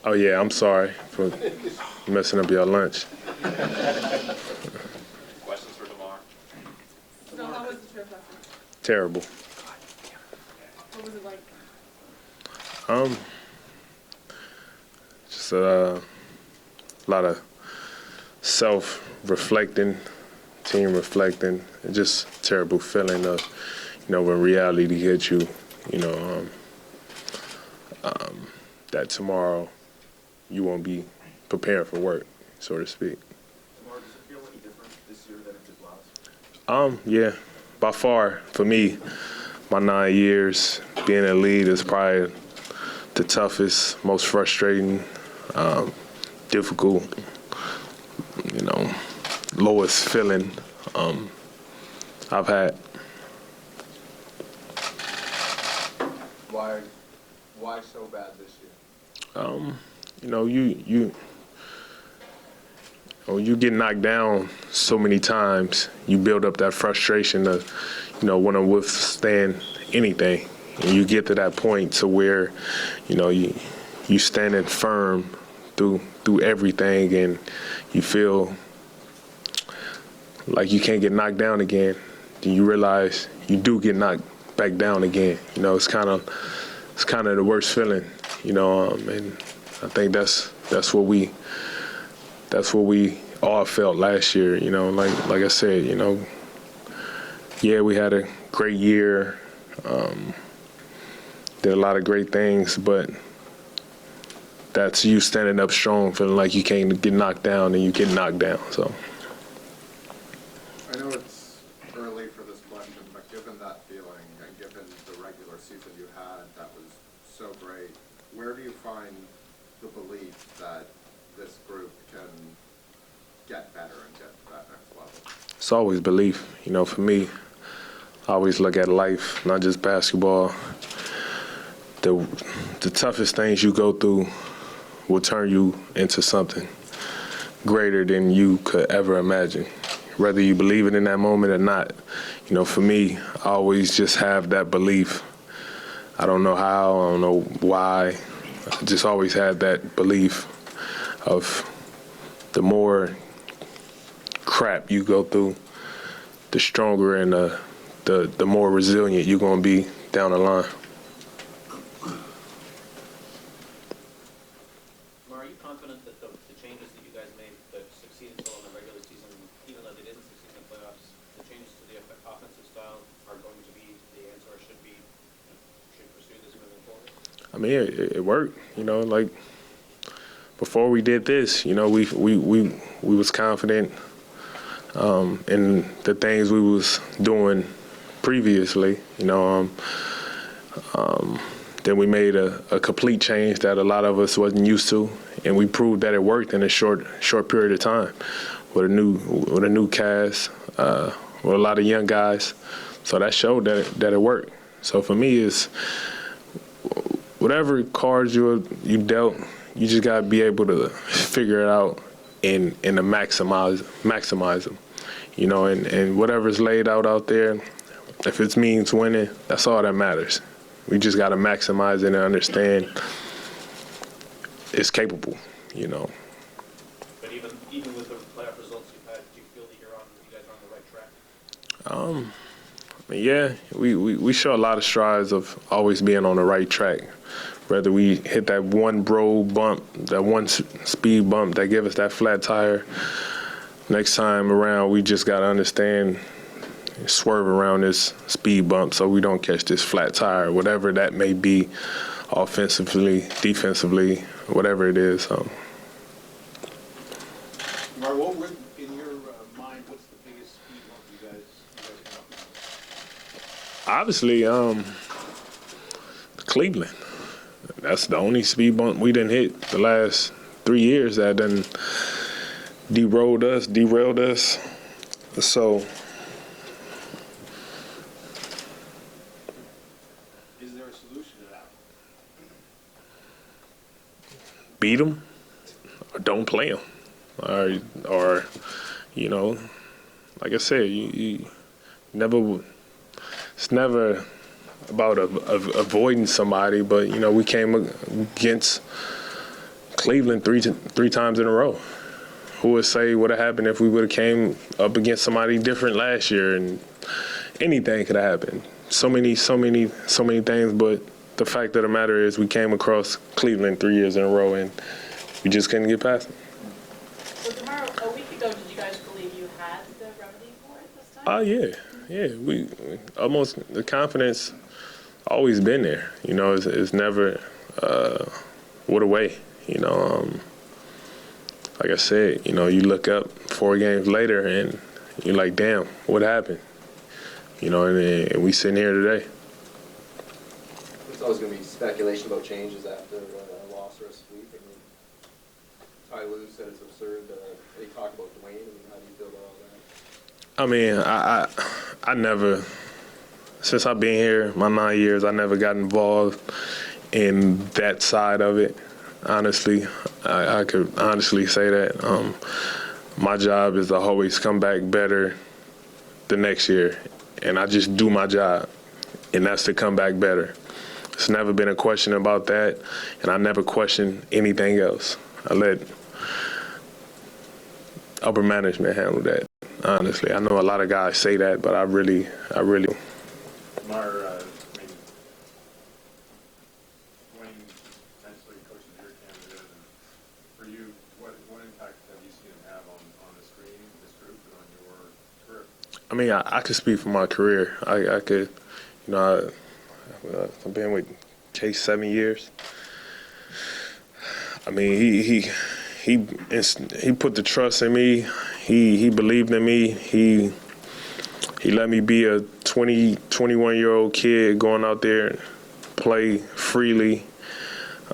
Oh, yeah, I'm sorry for messing up your lunch. Questions for DeMar? So how was the trip last week? Terrible. What was it like? Just a lot of self-reflecting, team reflecting, and just terrible feeling of, when reality hits you, that tomorrow you won't be prepared for work, so to speak. DeMar, does it feel any different this year than it did last? Yeah, by far, for me, my 9 years being a lead is probably the toughest, most frustrating, difficult, lowest feeling I've had. Why so bad this year? You get knocked down so many times, you build up that frustration to, want to withstand anything. And you get to that point to where, you standing firm through everything, and you feel like you can't get knocked down again. Then you realize you do get knocked back down again. It's kind of the worst feeling, and I think that's what we all felt last year. Like I said, yeah, we had a great year, did a lot of great things, but that's you standing up strong, feeling like you can't get knocked down, and you get knocked down. So I know it's early for this question, but given that feeling and given the regular season you had that was so great, where do you find the belief that this group can get better and get to that next level? it's always belief. For me, I always look at life, not just basketball. The toughest things you go through will turn you into something greater than you could ever imagine, whether you believe it in that moment or not. For me, I always just have that belief. I don't know how, I don't know why. I just always had that belief of the more crap you go through, the stronger and the more resilient you're going to be down the line. Are you confident that the changes that you guys made that succeeded so in the regular season, even though they didn't succeed in the playoffs, the changes to the offensive style are going to be the answer, or should pursue this moving forward? I mean, it worked. Like before we did this, we was confident in the things we was doing previously. Then we made a complete change that a lot of us wasn't used to, and we proved that it worked in a short period of time with a new cast, with a lot of young guys. So that showed that it worked. So for me, it's whatever cards you dealt, you just gotta be able to figure it out and to maximize them. And whatever's laid out there, if it means winning, that's all that matters. We just got to maximize it and understand it's capable, But even with the playoff results you've had, do you feel that you guys are on the right track? Yeah, we show a lot of strides of always being on the right track. Whether we hit that one bro bump, that one speed bump that give us that flat tire, next time around we just got to understand swerve around this speed bump so we don't catch this flat tire, whatever that may be, offensively, defensively, whatever it is. What would, in your mind, what's the biggest speed bump you guys come up with? Obviously, Cleveland. That's the only speed bump we didn't hit the last 3 years that done derailed us. So Is there a solution to that? beat them or don't play them, or like I said, you never. It's never about avoiding somebody, but we came against Cleveland three times in a row. Who would say what would have happened if we would have came up against somebody different last year? And anything could have happened. So many things. But the fact of the matter is, we came across Cleveland 3 years in a row, and we just couldn't get past them. So tomorrow, a week ago, did you guys believe you had the remedy for it this time? Oh yeah. We almost, the confidence always been there. You know, it's never what away. You know, like I said, you know, you look up 4 games later and you're like, damn, what happened? You know, and we sitting here today. There's always going to be speculation about changes after a loss or a sweep. I mean, Ty Lue said it's absurd. They talk about Dwayne. I mean, how do you feel about all that? I mean, I never, since I've been here, my 9 years, I never got involved in that side of it. Honestly, I could honestly say that. My job is to always come back better the next year, and I just do my job, and that's to come back better. It's never been a question about that, and I never question anything else. I let upper management handle that. Honestly, I know a lot of guys say that, but I really. DeMar, I mean, Dwayne potentially coaching your candidate, and for you, what impact have you seen him have on this group, and on your career? I mean, I could speak for my career. I could, you know, I've been with Chase 7 years. I mean, he put the trust in me. He believed in me. He let me be a 21-year-old kid going out there and play freely.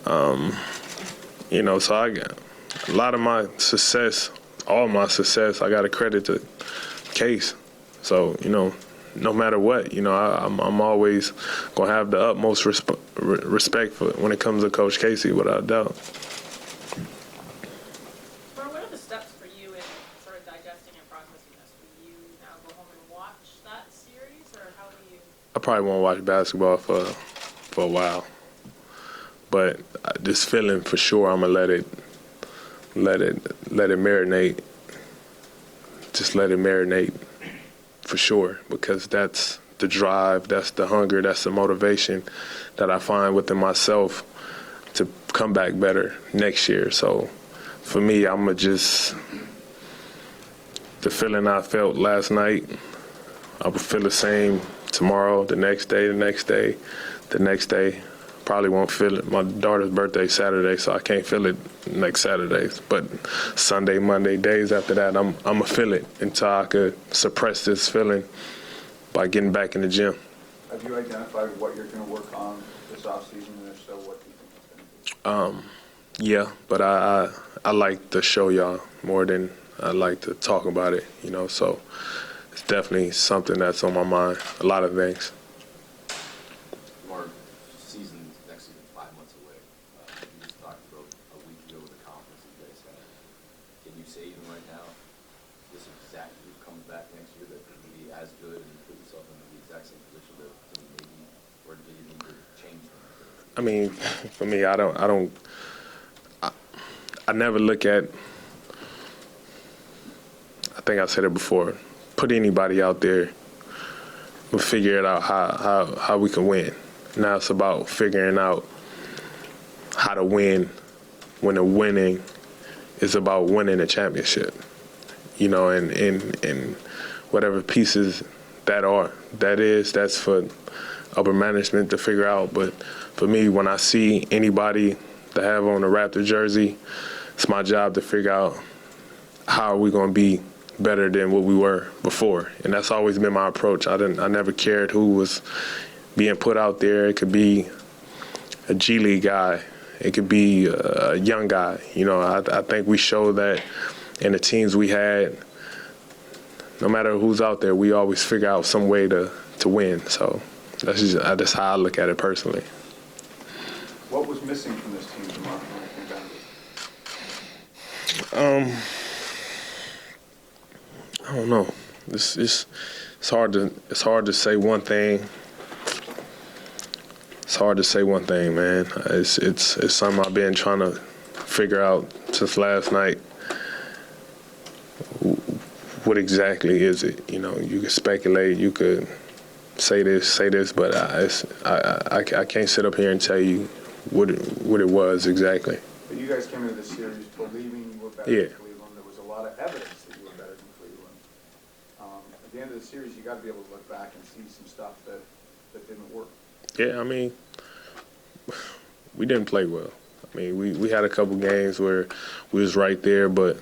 You know, so I got a lot of my success, all my success, I got to credit to Case. So, you know, no matter what, you know, I'm always going to have the utmost respect for when it comes to Coach Casey, without a doubt. What are the steps for you in sort of digesting and processing this? Will you now go home and watch that series, or how do you? I probably won't watch basketball for a while, but this feeling for sure, I'm gonna let it marinate. Just let it marinate for sure, because that's the drive, that's the hunger, that's the motivation that I find within myself to come back better next year. So for me, I'm gonna just, the feeling I felt last night, I will feel the same tomorrow, the next day, the next day. Probably won't feel it. My daughter's birthday Saturday, so I can't feel it next Saturday. But Sunday, Monday, days after that, I'm gonna feel it until I could suppress this feeling by getting back in the gym. Have you identified what you're going to work on this offseason, and if so, what do you think it's going to be? Yeah, but I like to show y'all more than I like to talk about it, you know, so it's definitely something that's on my mind, a lot of things. DeMar, season next season 5 months away. You just talked about a week ago with the conference that you guys had. Can you say even right now, this exact group comes back next year that can be as good and put yourself in the exact same position to maybe, or do you need to change things? I mean, for me, I never look at, I think I said it before, put anybody out there, we'll figure it out how we can win. Now it's about figuring out how to win when the winning is about winning a championship, you know, and whatever pieces that's for upper management to figure out. But for me, when I see anybody that have on a Raptor jersey, it's my job to figure out how are we going to be better than what we were before. And that's always been my approach. I never cared who was being put out there. It could be a G League guy. It could be a young guy. You know, I think we showed that in the teams we had. No matter who's out there, we always figure out some way to win. So that's how I look at it personally. What was missing from this team, DeMar, when it came down to it? I don't know. It's hard to say one thing. It's hard to say one thing, man. It's something I've been trying to figure out since last night what exactly is it. You know, you could speculate, you could say this, but I can't sit up here and tell you what it was exactly. But you guys came into this series believing you were better Yeah. than Cleveland. There was a lot of evidence that you were better than Cleveland. At the end of the series, you got to be able to look back and see some stuff that didn't work. Yeah, I mean, we didn't play well. I mean, we had a couple games where we was right there, but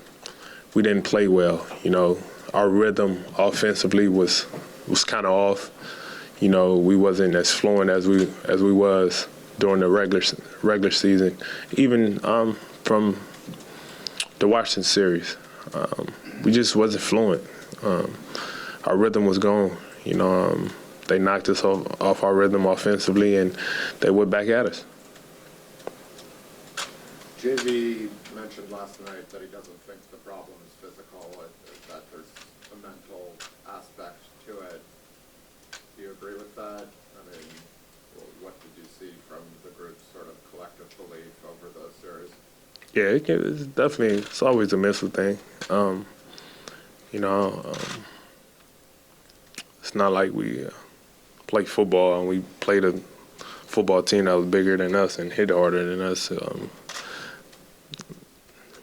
we didn't play well. You know, our rhythm offensively was kind of off. You know, we wasn't as fluent as we was during the regular season, even from the Washington series. We just wasn't fluent. Our rhythm was gone. You know, they knocked us off our rhythm offensively, and they went back at us. JV mentioned last night that he doesn't think the problem is physical, that there's a mental aspect to it. Do you agree with that? I mean, what did you see from the group's sort of collective belief over the series? Yeah, it's definitely, it's always a mental thing. You know, it's not like we play football and we played a football team that was bigger than us and hit harder than us.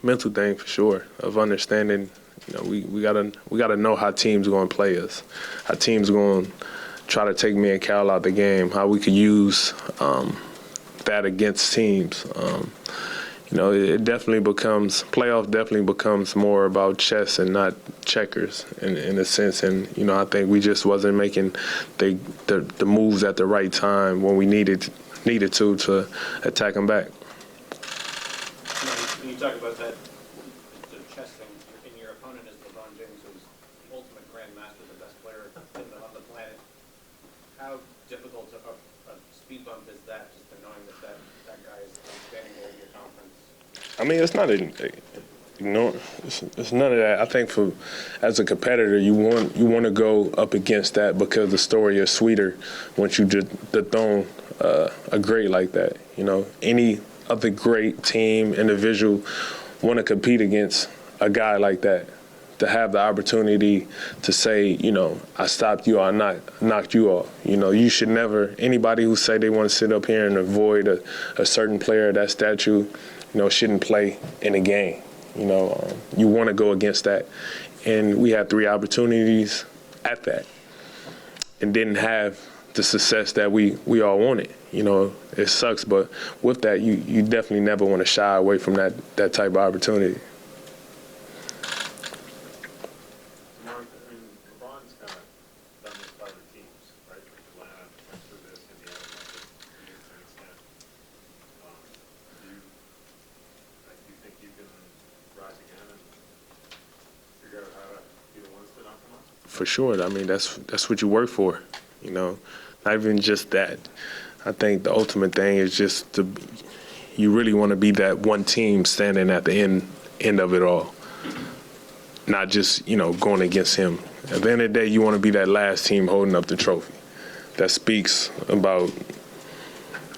Mental thing for sure of understanding. You know, we gotta know how teams going to play us, how teams going to try to take me and Cal out the game, how we could use that against teams. You know, it definitely becomes, playoff definitely becomes more about chess and not checkers in a sense. And, you know, I think we just wasn't making the moves at the right time when we needed to attack them back. When you talk about that, the chess thing, and your opponent is LeBron James, who's the ultimate grandmaster, the best player on the planet. How difficult a speed bump is that, just to knowing that guy is standing over your conference? I mean, it's not it's none of that. I think as a competitor, you want to go up against that because the story is sweeter once you just dethrone a great like that. You know, any other great team, individual want to compete against a guy like that, to have the opportunity to say, you know, I stopped you or I knocked you off. You know, you should never, anybody who say they want to sit up here and avoid a certain player of that stature, you know, shouldn't play in a game. You know, you want to go against that. And we had 3 opportunities at that and didn't have the success that we all wanted. You know, it sucks, but with that, you definitely never want to shy away from that type of opportunity. Mark, I mean, LeBron's kind of done this to other teams, right? Atlanta went through this, Indiana went through this to an extent. Do you think you can rise again and figure out how to be the ones to knock them off? For sure. I mean, that's what you work for, you know. Not even just that. I think the ultimate thing is just you really want to be that one team standing at the end of it all, not just, you know, going against him. At the end of the day, you want to be that last team holding up the trophy. That speaks about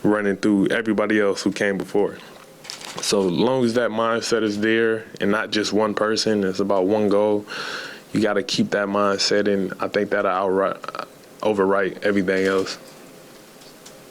running through everybody else who came before. So as long as that mindset is there and not just one person, it's about one goal, you got to keep that mindset, and I think that'll overwrite everything else.